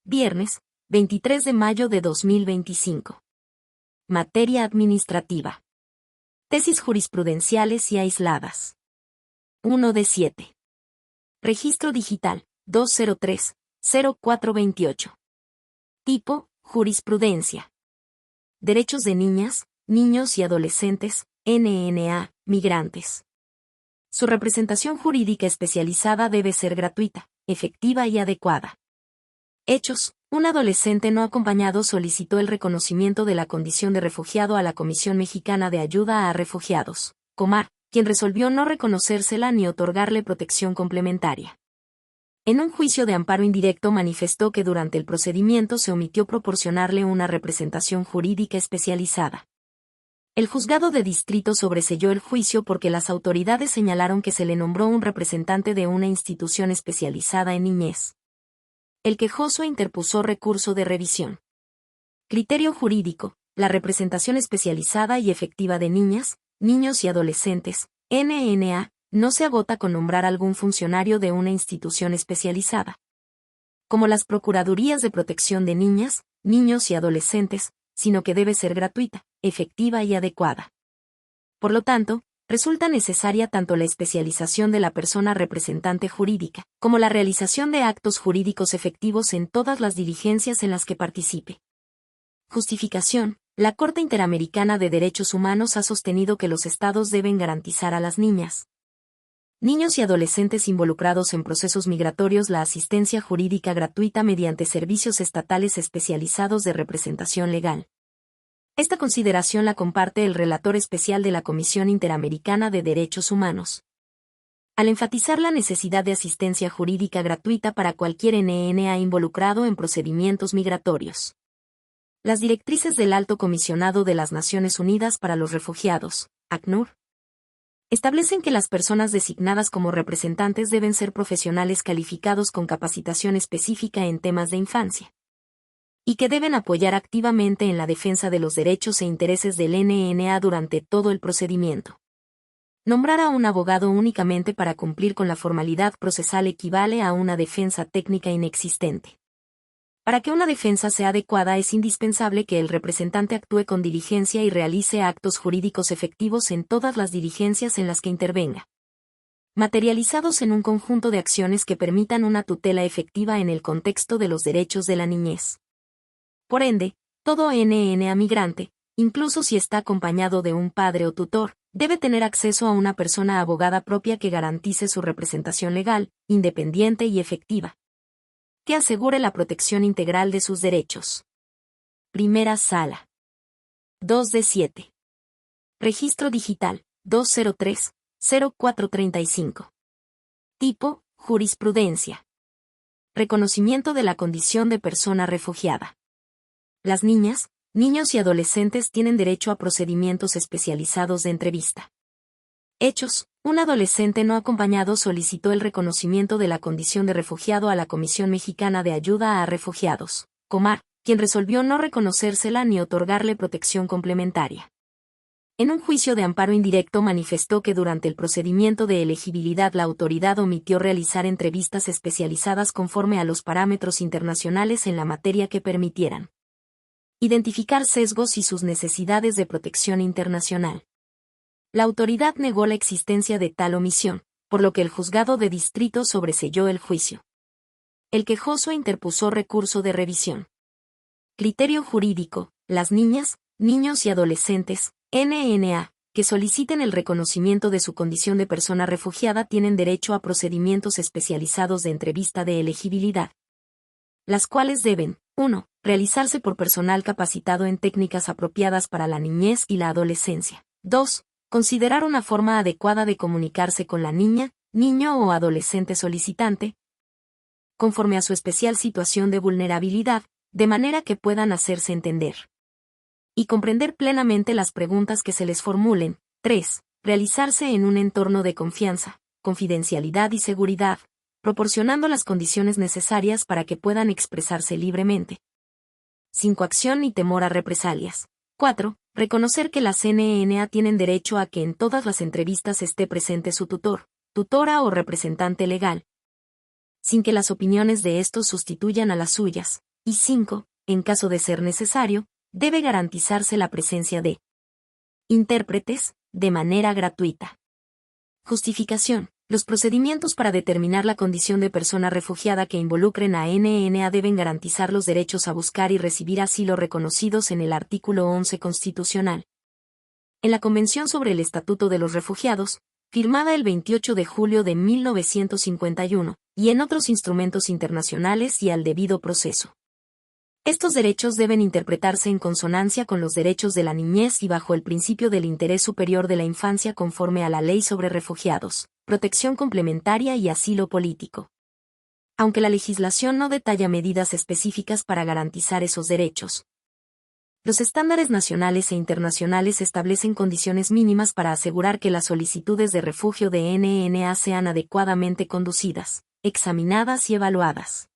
Viernes, 23 de mayo de 2025. Materia administrativa. Tesis jurisprudenciales y aisladas. 1 de 7. Registro digital, 203-0428. Tipo, jurisprudencia. Derechos de niñas, niños y adolescentes, NNA, migrantes. Su representación jurídica especializada debe ser gratuita, efectiva y adecuada. Hechos. Un adolescente no acompañado solicitó el reconocimiento de la condición de refugiado a la Comisión Mexicana de Ayuda a Refugiados, Comar, quien resolvió no reconocérsela ni otorgarle protección complementaria. En un juicio de amparo indirecto manifestó que durante el procedimiento se omitió proporcionarle una representación jurídica especializada. El juzgado de distrito sobreseyó el juicio porque las autoridades señalaron que se le nombró un representante de una institución especializada en niñez. El quejoso interpuso recurso de revisión. Criterio jurídico. La representación especializada y efectiva de niñas, niños y adolescentes, NNA, no se agota con nombrar algún funcionario de una institución especializada. Como las Procuradurías de Protección de Niñas, Niños y Adolescentes, sino que debe ser gratuita, efectiva y adecuada. Por lo tanto, resulta necesaria tanto la especialización de la persona representante jurídica, como la realización de actos jurídicos efectivos en todas las diligencias en las que participe. Justificación. La Corte Interamericana de Derechos Humanos ha sostenido que los Estados deben garantizar a las niñas, niños y adolescentes involucrados en procesos migratorios la asistencia jurídica gratuita mediante servicios estatales especializados de representación legal. Esta consideración la comparte el relator especial de la Comisión Interamericana de Derechos Humanos. Al enfatizar la necesidad de asistencia jurídica gratuita para cualquier NNA involucrado en procedimientos migratorios. Las directrices del Alto Comisionado de las Naciones Unidas para los Refugiados, ACNUR, establecen que las personas designadas como representantes deben ser profesionales calificados con capacitación específica en temas de infancia, y que deben apoyar activamente en la defensa de los derechos e intereses del NNA durante todo el procedimiento. Nombrar a un abogado únicamente para cumplir con la formalidad procesal equivale a una defensa técnica inexistente. Para que una defensa sea adecuada es indispensable que el representante actúe con diligencia y realice actos jurídicos efectivos en todas las diligencias en las que intervenga, materializados en un conjunto de acciones que permitan una tutela efectiva en el contexto de los derechos de la niñez. Por ende, todo NNA migrante, incluso si está acompañado de un padre o tutor, debe tener acceso a una persona abogada propia que garantice su representación legal, independiente y efectiva, que asegure la protección integral de sus derechos. Primera Sala. 2 de 7. Registro digital, 203-0435. Tipo, jurisprudencia. Reconocimiento de la condición de persona refugiada. Las niñas, niños y adolescentes tienen derecho a procedimientos especializados de entrevista. Hechos. Un adolescente no acompañado solicitó el reconocimiento de la condición de refugiado a la Comisión Mexicana de Ayuda a Refugiados, Comar, quien resolvió no reconocérsela ni otorgarle protección complementaria. En un juicio de amparo indirecto manifestó que durante el procedimiento de elegibilidad la autoridad omitió realizar entrevistas especializadas conforme a los parámetros internacionales en la materia que permitieran identificar sesgos y sus necesidades de protección internacional. La autoridad negó la existencia de tal omisión, por lo que el juzgado de distrito sobreseyó el juicio. El quejoso interpuso recurso de revisión. Criterio jurídico. Las niñas, niños y adolescentes, NNA, que soliciten el reconocimiento de su condición de persona refugiada tienen derecho a procedimientos especializados de entrevista de elegibilidad, las cuales deben, 1. Realizarse por personal capacitado en técnicas apropiadas para la niñez y la adolescencia. 2. Considerar una forma adecuada de comunicarse con la niña, niño o adolescente solicitante, conforme a su especial situación de vulnerabilidad, de manera que puedan hacerse entender y comprender plenamente las preguntas que se les formulen. 3. Realizarse en un entorno de confianza, confidencialidad y seguridad, proporcionando las condiciones necesarias para que puedan expresarse libremente, sin coacción ni temor a represalias. 4. Reconocer que las NNA tienen derecho a que en todas las entrevistas esté presente su tutor, tutora o representante legal, sin que las opiniones de estos sustituyan a las suyas. Y 5. En caso de ser necesario, debe garantizarse la presencia de intérpretes, de manera gratuita. Justificación. Los procedimientos para determinar la condición de persona refugiada que involucren a NNA deben garantizar los derechos a buscar y recibir asilo reconocidos en el artículo 11 constitucional. En la Convención sobre el Estatuto de los Refugiados, firmada el 28 de julio de 1951, y en otros instrumentos internacionales y al debido proceso. Estos derechos deben interpretarse en consonancia con los derechos de la niñez y bajo el principio del interés superior de la infancia conforme a la Ley sobre Refugiados, Protección Complementaria y Asilo Político. Aunque la legislación no detalla medidas específicas para garantizar esos derechos, los estándares nacionales e internacionales establecen condiciones mínimas para asegurar que las solicitudes de refugio de NNA sean adecuadamente conducidas, examinadas y evaluadas.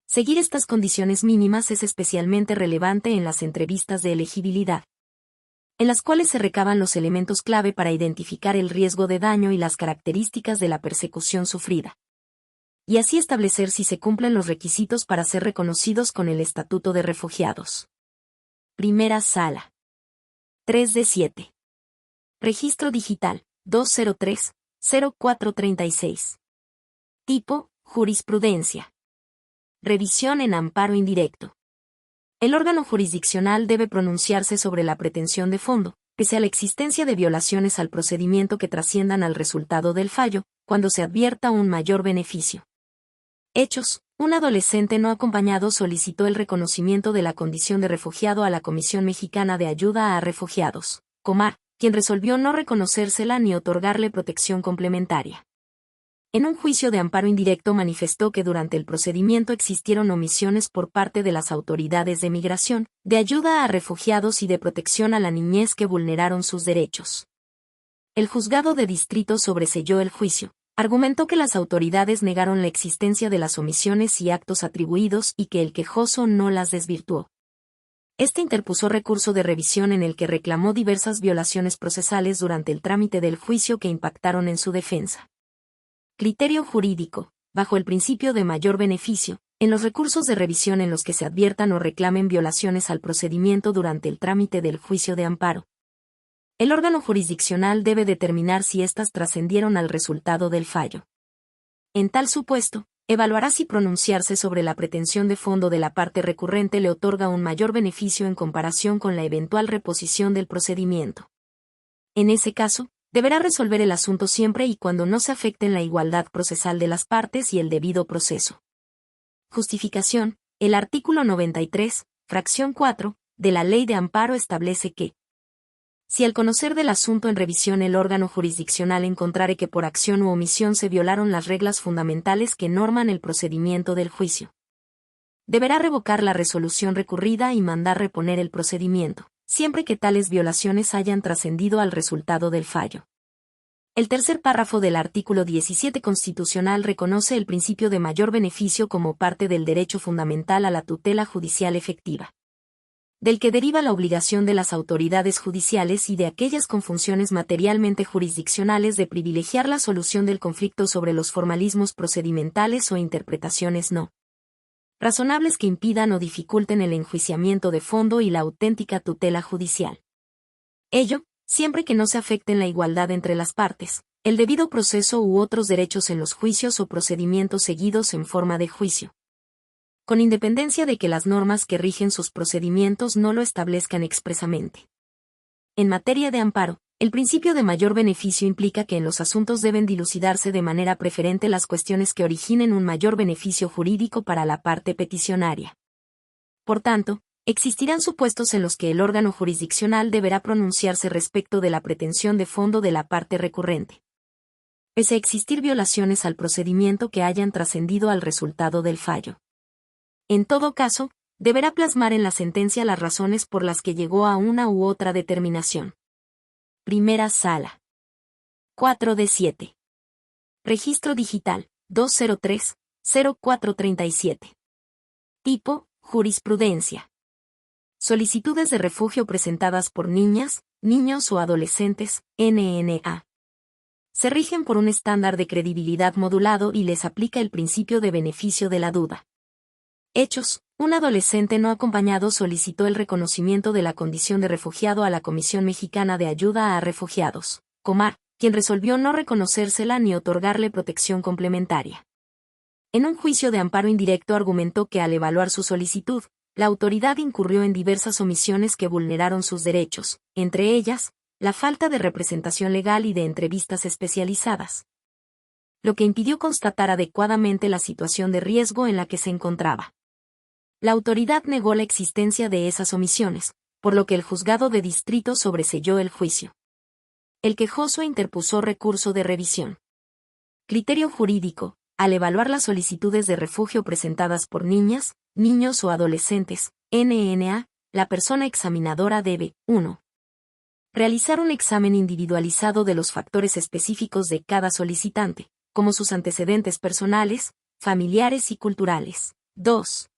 Seguir estas condiciones mínimas es especialmente relevante en las entrevistas de elegibilidad, en las cuales se recaban los elementos clave para identificar el riesgo de daño y las características de la persecución sufrida, y así establecer si se cumplen los requisitos para ser reconocidos con el Estatuto de Refugiados. Primera Sala. 3 de 7. Registro Digital, 203-0436. Tipo, jurisprudencia. Revisión en amparo indirecto. El órgano jurisdiccional debe pronunciarse sobre la pretensión de fondo, pese a la existencia de violaciones al procedimiento que trasciendan al resultado del fallo, cuando se advierta un mayor beneficio. Hechos. Un adolescente no acompañado solicitó el reconocimiento de la condición de refugiado a la Comisión Mexicana de Ayuda a Refugiados, Comar, quien resolvió no reconocérsela ni otorgarle protección complementaria. En un juicio de amparo indirecto manifestó que durante el procedimiento existieron omisiones por parte de las autoridades de migración, de ayuda a refugiados y de protección a la niñez que vulneraron sus derechos. El juzgado de distrito sobreseyó el juicio, argumentó que las autoridades negaron la existencia de las omisiones y actos atribuidos y que el quejoso no las desvirtuó. Este interpuso recurso de revisión en el que reclamó diversas violaciones procesales durante el trámite del juicio que impactaron en su defensa. Criterio jurídico. Bajo el principio de mayor beneficio, en los recursos de revisión en los que se adviertan o reclamen violaciones al procedimiento durante el trámite del juicio de amparo, el órgano jurisdiccional debe determinar si éstas trascendieron al resultado del fallo. En tal supuesto, evaluará si pronunciarse sobre la pretensión de fondo de la parte recurrente le otorga un mayor beneficio en comparación con la eventual reposición del procedimiento. En ese caso, deberá resolver el asunto siempre y cuando no se afecten la igualdad procesal de las partes y el debido proceso. Justificación. El artículo 93, fracción 4, de la Ley de Amparo establece que, si al conocer del asunto en revisión el órgano jurisdiccional encontrare que por acción u omisión se violaron las reglas fundamentales que norman el procedimiento del juicio, deberá revocar la resolución recurrida y mandar reponer el procedimiento, siempre que tales violaciones hayan trascendido al resultado del fallo. El tercer párrafo del artículo 17 constitucional reconoce el principio de mayor beneficio como parte del derecho fundamental a la tutela judicial efectiva, del que deriva la obligación de las autoridades judiciales y de aquellas con funciones materialmente jurisdiccionales de privilegiar la solución del conflicto sobre los formalismos procedimentales o interpretaciones no razonables que impidan o dificulten el enjuiciamiento de fondo y la auténtica tutela judicial. Ello, siempre que no se afecten la igualdad entre las partes, el debido proceso u otros derechos en los juicios o procedimientos seguidos en forma de juicio, con independencia de que las normas que rigen sus procedimientos no lo establezcan expresamente. En materia de amparo, el principio de mayor beneficio implica que en los asuntos deben dilucidarse de manera preferente las cuestiones que originen un mayor beneficio jurídico para la parte peticionaria. Por tanto, existirán supuestos en los que el órgano jurisdiccional deberá pronunciarse respecto de la pretensión de fondo de la parte recurrente, pese a existir violaciones al procedimiento que hayan trascendido al resultado del fallo. En todo caso, deberá plasmar en la sentencia las razones por las que llegó a una u otra determinación. Primera Sala. 4 de 7. Registro Digital, 203-0437. Tipo, jurisprudencia. Solicitudes de refugio presentadas por niñas, niños o adolescentes, NNA. Se rigen por un estándar de credibilidad modulado y les aplica el principio de beneficio de la duda. Hechos. Un adolescente no acompañado solicitó el reconocimiento de la condición de refugiado a la Comisión Mexicana de Ayuda a Refugiados, Comar, quien resolvió no reconocérsela ni otorgarle protección complementaria. En un juicio de amparo indirecto argumentó que al evaluar su solicitud, la autoridad incurrió en diversas omisiones que vulneraron sus derechos, entre ellas, la falta de representación legal y de entrevistas especializadas, lo que impidió constatar adecuadamente la situación de riesgo en la que se encontraba. La autoridad negó la existencia de esas omisiones, por lo que el juzgado de distrito sobreseyó el juicio. El quejoso interpuso recurso de revisión. Criterio jurídico. Al evaluar las solicitudes de refugio presentadas por niñas, niños o adolescentes, NNA, la persona examinadora debe, 1. Realizar un examen individualizado de los factores específicos de cada solicitante, como sus antecedentes personales, familiares y culturales. 2.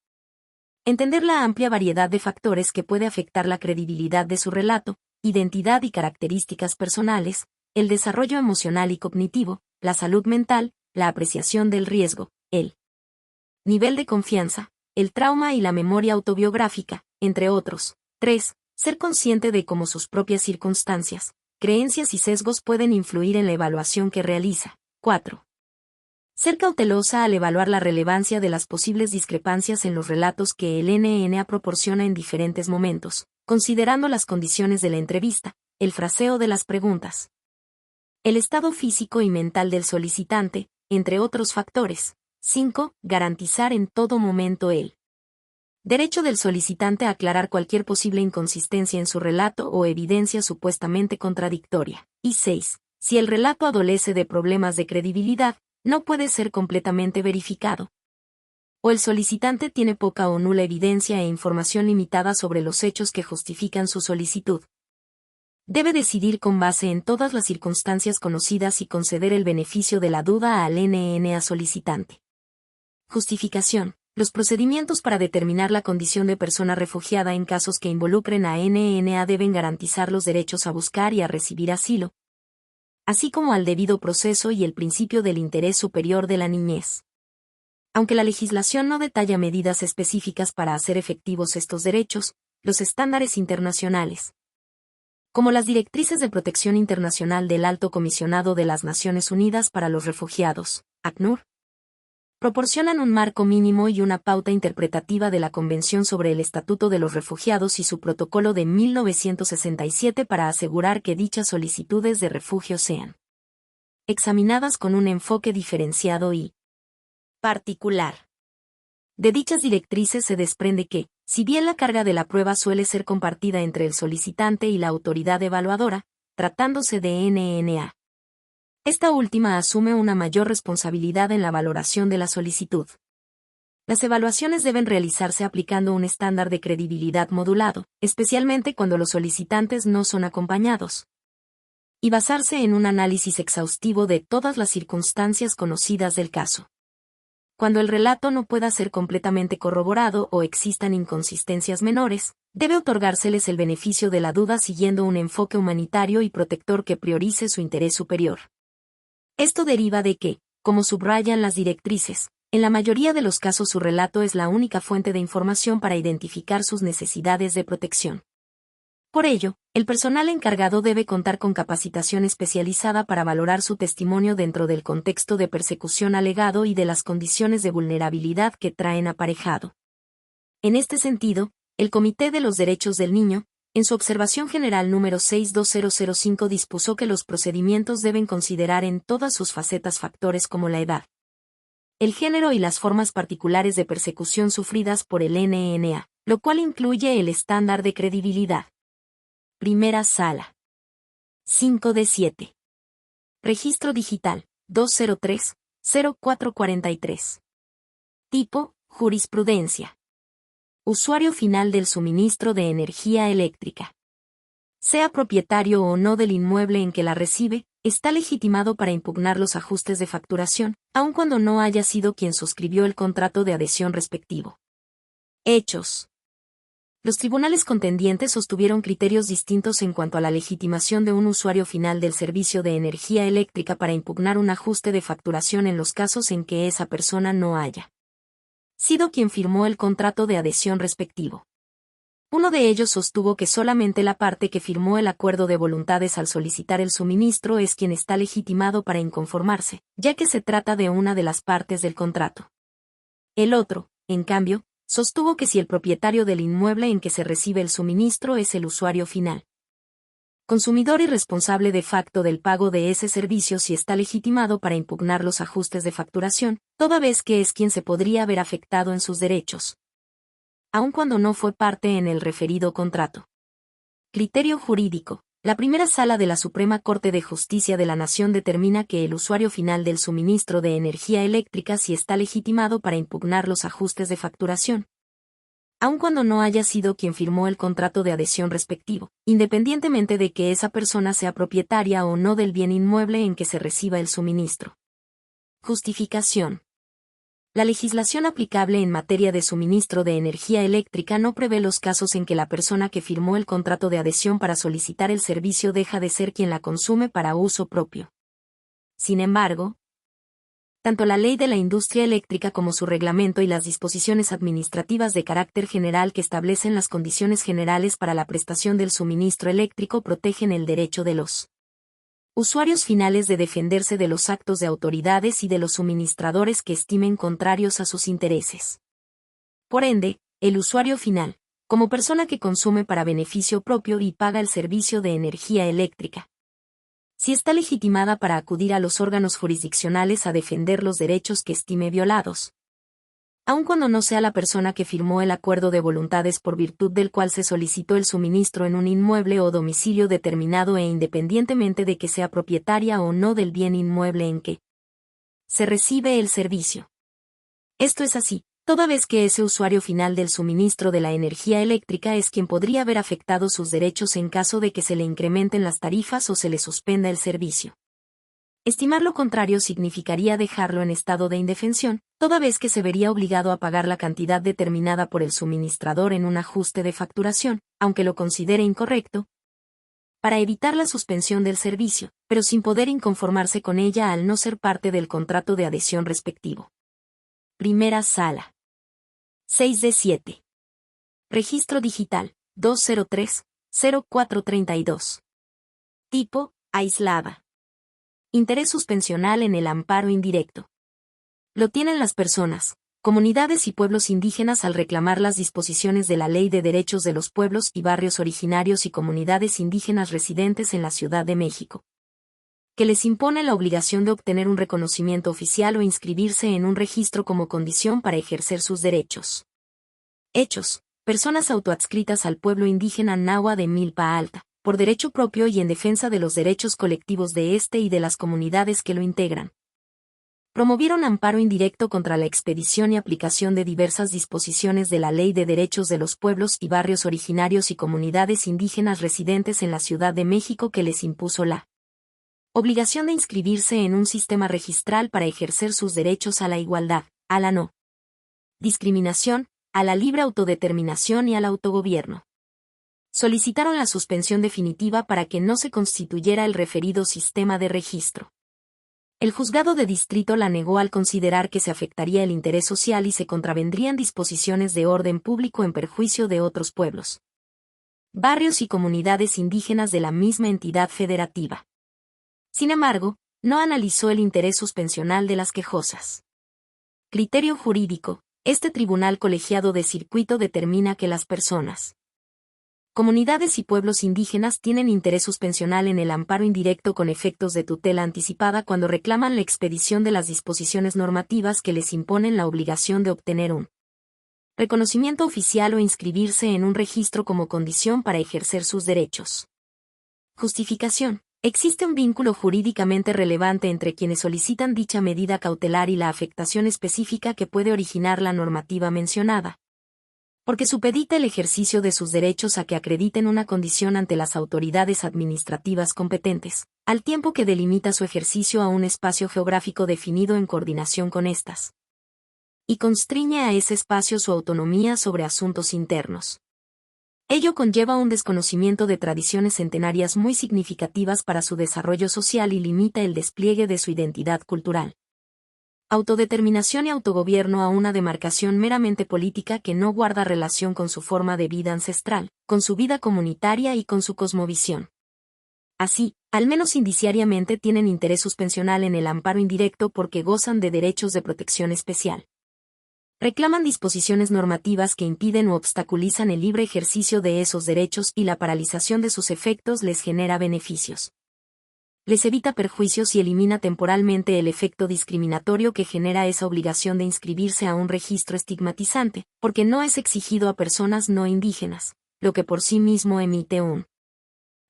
Entender la amplia variedad de factores que puede afectar la credibilidad de su relato, identidad y características personales, el desarrollo emocional y cognitivo, la salud mental, la apreciación del riesgo, el nivel de confianza, el trauma y la memoria autobiográfica, entre otros. 3. Ser consciente de cómo sus propias circunstancias, creencias y sesgos pueden influir en la evaluación que realiza. 4. Ser cautelosa al evaluar la relevancia de las posibles discrepancias en los relatos que el NNA proporciona en diferentes momentos, considerando las condiciones de la entrevista, el fraseo de las preguntas, el estado físico y mental del solicitante, entre otros factores. 5. Garantizar en todo momento el derecho del solicitante a aclarar cualquier posible inconsistencia en su relato o evidencia supuestamente contradictoria. Y 6. Si el relato adolece de problemas de credibilidad, no puede ser completamente verificado, o el solicitante tiene poca o nula evidencia e información limitada sobre los hechos que justifican su solicitud. Debe decidir con base en todas las circunstancias conocidas y conceder el beneficio de la duda al NNA solicitante. Justificación. Los procedimientos para determinar la condición de persona refugiada en casos que involucren a NNA deben garantizar los derechos a buscar y a recibir asilo, así como al debido proceso y el principio del interés superior de la niñez. Aunque la legislación no detalla medidas específicas para hacer efectivos estos derechos, los estándares internacionales, como las Directrices de Protección Internacional del Alto Comisionado de las Naciones Unidas para los Refugiados, ACNUR, proporcionan un marco mínimo y una pauta interpretativa de la Convención sobre el Estatuto de los Refugiados y su protocolo de 1967 para asegurar que dichas solicitudes de refugio sean examinadas con un enfoque diferenciado y particular. De dichas directrices se desprende que, si bien la carga de la prueba suele ser compartida entre el solicitante y la autoridad evaluadora, tratándose de NNA, esta última asume una mayor responsabilidad en la valoración de la solicitud. Las evaluaciones deben realizarse aplicando un estándar de credibilidad modulado, especialmente cuando los solicitantes no son acompañados, y basarse en un análisis exhaustivo de todas las circunstancias conocidas del caso. Cuando el relato no pueda ser completamente corroborado o existan inconsistencias menores, debe otorgárseles el beneficio de la duda siguiendo un enfoque humanitario y protector que priorice su interés superior. Esto deriva de que, como subrayan las directrices, en la mayoría de los casos su relato es la única fuente de información para identificar sus necesidades de protección. Por ello, el personal encargado debe contar con capacitación especializada para valorar su testimonio dentro del contexto de persecución alegado y de las condiciones de vulnerabilidad que traen aparejado. En este sentido, el Comité de los Derechos del Niño, en su observación general número 62005 dispuso que los procedimientos deben considerar en todas sus facetas factores como la edad, el género y las formas particulares de persecución sufridas por el NNA, lo cual incluye el estándar de credibilidad. Primera Sala. 5 de 7. Registro digital, 203-0443. Tipo, jurisprudencia. Usuario final del suministro de energía eléctrica. Sea propietario o no del inmueble en que la recibe, está legitimado para impugnar los ajustes de facturación, aun cuando no haya sido quien suscribió el contrato de adhesión respectivo. Hechos. Los tribunales contendientes sostuvieron criterios distintos en cuanto a la legitimación de un usuario final del servicio de energía eléctrica para impugnar un ajuste de facturación en los casos en que esa persona no haya sido quien firmó el contrato de adhesión respectivo. Uno de ellos sostuvo que solamente la parte que firmó el acuerdo de voluntades al solicitar el suministro es quien está legitimado para inconformarse, ya que se trata de una de las partes del contrato. El otro, en cambio, sostuvo que si el propietario del inmueble en que se recibe el suministro es el usuario final, consumidor y responsable de facto del pago de ese servicio, si está legitimado para impugnar los ajustes de facturación, toda vez que es quien se podría ver afectado en sus derechos, aun cuando no fue parte en el referido contrato. Criterio jurídico. La primera sala de la Suprema Corte de Justicia de la Nación determina que el usuario final del suministro de energía eléctrica sí está legitimado para impugnar los ajustes de facturación, aun cuando no haya sido quien firmó el contrato de adhesión respectivo, independientemente de que esa persona sea propietaria o no del bien inmueble en que se reciba el suministro. Justificación. La legislación aplicable en materia de suministro de energía eléctrica no prevé los casos en que la persona que firmó el contrato de adhesión para solicitar el servicio deja de ser quien la consume para uso propio. Sin embargo, tanto la Ley de la Industria Eléctrica como su reglamento y las disposiciones administrativas de carácter general que establecen las condiciones generales para la prestación del suministro eléctrico protegen el derecho de los usuarios finales de defenderse de los actos de autoridades y de los suministradores que estimen contrarios a sus intereses. Por ende, el usuario final, como persona que consume para beneficio propio y paga el servicio de energía eléctrica, si está legitimada para acudir a los órganos jurisdiccionales a defender los derechos que estime violados, aun cuando no sea la persona que firmó el acuerdo de voluntades por virtud del cual se solicitó el suministro en un inmueble o domicilio determinado e independientemente de que sea propietaria o no del bien inmueble en que se recibe el servicio. Esto es así, toda vez que ese usuario final del suministro de la energía eléctrica es quien podría ver afectados sus derechos en caso de que se le incrementen las tarifas o se le suspenda el servicio. Estimar lo contrario significaría dejarlo en estado de indefensión, toda vez que se vería obligado a pagar la cantidad determinada por el suministrador en un ajuste de facturación, aunque lo considere incorrecto, para evitar la suspensión del servicio, pero sin poder inconformarse con ella al no ser parte del contrato de adhesión respectivo. Primera Sala. 6 de 7. Registro digital, 203-0432. Tipo, aislada. Interés suspensional en el amparo indirecto. Lo tienen las personas, comunidades y pueblos indígenas al reclamar las disposiciones de la Ley de Derechos de los Pueblos y Barrios Originarios y Comunidades Indígenas residentes en la Ciudad de México, que les impone la obligación de obtener un reconocimiento oficial o inscribirse en un registro como condición para ejercer sus derechos. Hechos: personas autoadscritas al pueblo indígena Nahua de Milpa Alta, por derecho propio y en defensa de los derechos colectivos de este y de las comunidades que lo integran. Promovieron amparo indirecto contra la expedición y aplicación de diversas disposiciones de la Ley de Derechos de los Pueblos y Barrios Originarios y Comunidades Indígenas residentes en la Ciudad de México que les impuso la obligación de inscribirse en un sistema registral para ejercer sus derechos a la igualdad, a la no discriminación, a la libre autodeterminación y al autogobierno. Solicitaron la suspensión definitiva para que no se constituyera el referido sistema de registro. El juzgado de distrito la negó al considerar que se afectaría el interés social y se contravendrían disposiciones de orden público en perjuicio de otros pueblos, barrios y comunidades indígenas de la misma entidad federativa. Sin embargo, no analizó el interés suspensional de las quejosas. Criterio jurídico. Este tribunal colegiado de circuito determina que las personas, comunidades y pueblos indígenas tienen interés suspensional en el amparo indirecto con efectos de tutela anticipada cuando reclaman la expedición de las disposiciones normativas que les imponen la obligación de obtener un reconocimiento oficial o inscribirse en un registro como condición para ejercer sus derechos. Justificación. Existe un vínculo jurídicamente relevante entre quienes solicitan dicha medida cautelar y la afectación específica que puede originar la normativa mencionada, porque supedita el ejercicio de sus derechos a que acrediten una condición ante las autoridades administrativas competentes, al tiempo que delimita su ejercicio a un espacio geográfico definido en coordinación con estas, y constriñe a ese espacio su autonomía sobre asuntos internos. Ello conlleva un desconocimiento de tradiciones centenarias muy significativas para su desarrollo social y limita el despliegue de su identidad cultural. Autodeterminación y autogobierno a una demarcación meramente política que no guarda relación con su forma de vida ancestral, con su vida comunitaria y con su cosmovisión. Así, al menos indiciariamente tienen interés suspensional en el amparo indirecto porque gozan de derechos de protección especial. Reclaman disposiciones normativas que impiden u obstaculizan el libre ejercicio de esos derechos y la paralización de sus efectos les genera beneficios. Les evita perjuicios y elimina temporalmente el efecto discriminatorio que genera esa obligación de inscribirse a un registro estigmatizante, porque no es exigido a personas no indígenas, lo que por sí mismo emite un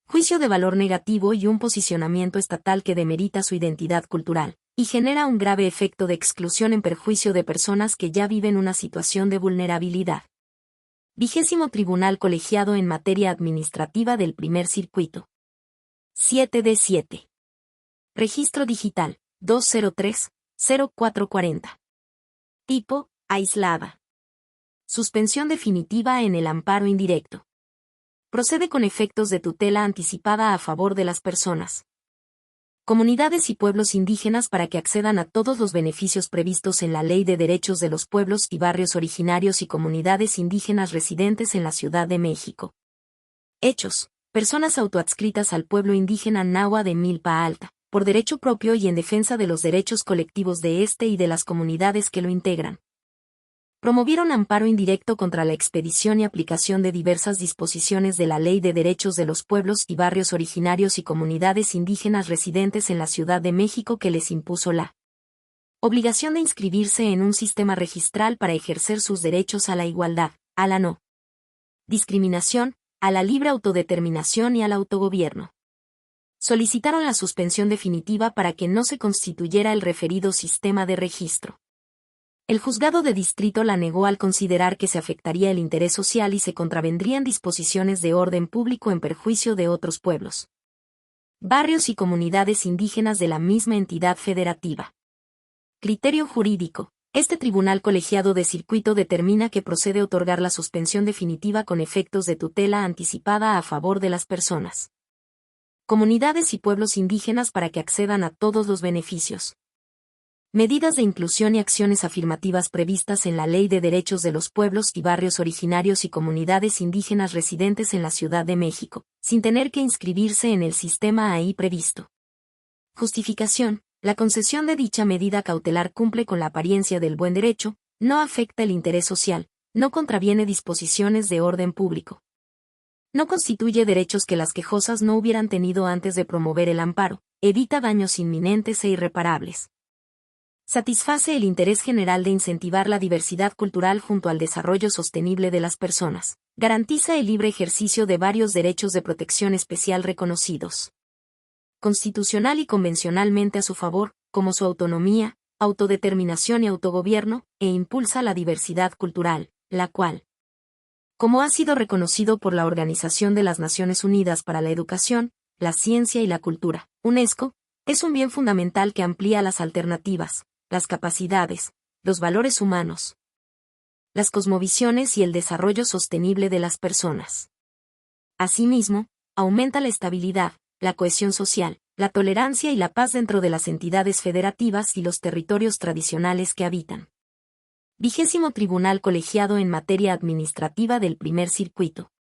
juicio de valor negativo y un posicionamiento estatal que demerita su identidad cultural, y genera un grave efecto de exclusión en perjuicio de personas que ya viven una situación de vulnerabilidad. 20º Tribunal Colegiado en Materia Administrativa del Primer Circuito. 7D7. Registro Digital, 203-0440. Tipo, aislada. Suspensión definitiva en el amparo indirecto. Procede con efectos de tutela anticipada a favor de las personas, comunidades y pueblos indígenas para que accedan a todos los beneficios previstos en la Ley de Derechos de los Pueblos y Barrios Originarios y Comunidades Indígenas residentes en la Ciudad de México. Hechos: personas autoadscritas al pueblo indígena Nahua de Milpa Alta, por derecho propio y en defensa de los derechos colectivos de este y de las comunidades que lo integran. Promovieron amparo indirecto contra la expedición y aplicación de diversas disposiciones de la Ley de Derechos de los Pueblos y Barrios Originarios y Comunidades Indígenas residentes en la Ciudad de México que les impuso la obligación de inscribirse en un sistema registral para ejercer sus derechos a la igualdad, a la no discriminación, a la libre autodeterminación y al autogobierno. Solicitaron la suspensión definitiva para que no se constituyera el referido sistema de registro. El juzgado de distrito la negó al considerar que se afectaría el interés social y se contravendrían disposiciones de orden público en perjuicio de otros pueblos, barrios y comunidades indígenas de la misma entidad federativa. Criterio jurídico. Este tribunal colegiado de circuito determina que procede otorgar la suspensión definitiva con efectos de tutela anticipada a favor de las personas, comunidades y pueblos indígenas para que accedan a todos los beneficios, medidas de inclusión y acciones afirmativas previstas en la Ley de Derechos de los Pueblos y Barrios Originarios y Comunidades Indígenas residentes en la Ciudad de México, sin tener que inscribirse en el sistema ahí previsto. Justificación. La concesión de dicha medida cautelar cumple con la apariencia del buen derecho, no afecta el interés social, no contraviene disposiciones de orden público, no constituye derechos que las quejosas no hubieran tenido antes de promover el amparo, evita daños inminentes e irreparables. Satisface el interés general de incentivar la diversidad cultural junto al desarrollo sostenible de las personas. Garantiza el libre ejercicio de varios derechos de protección especial reconocidos constitucional y convencionalmente a su favor, como su autonomía, autodeterminación y autogobierno, e impulsa la diversidad cultural, la cual, como ha sido reconocido por la Organización de las Naciones Unidas para la Educación, la Ciencia y la Cultura, UNESCO, es un bien fundamental que amplía las alternativas, las capacidades, los valores humanos, las cosmovisiones y el desarrollo sostenible de las personas. Asimismo, aumenta la estabilidad, la cohesión social, la tolerancia y la paz dentro de las entidades federativas y los territorios tradicionales que habitan. 20º Tribunal Colegiado en Materia Administrativa del Primer Circuito.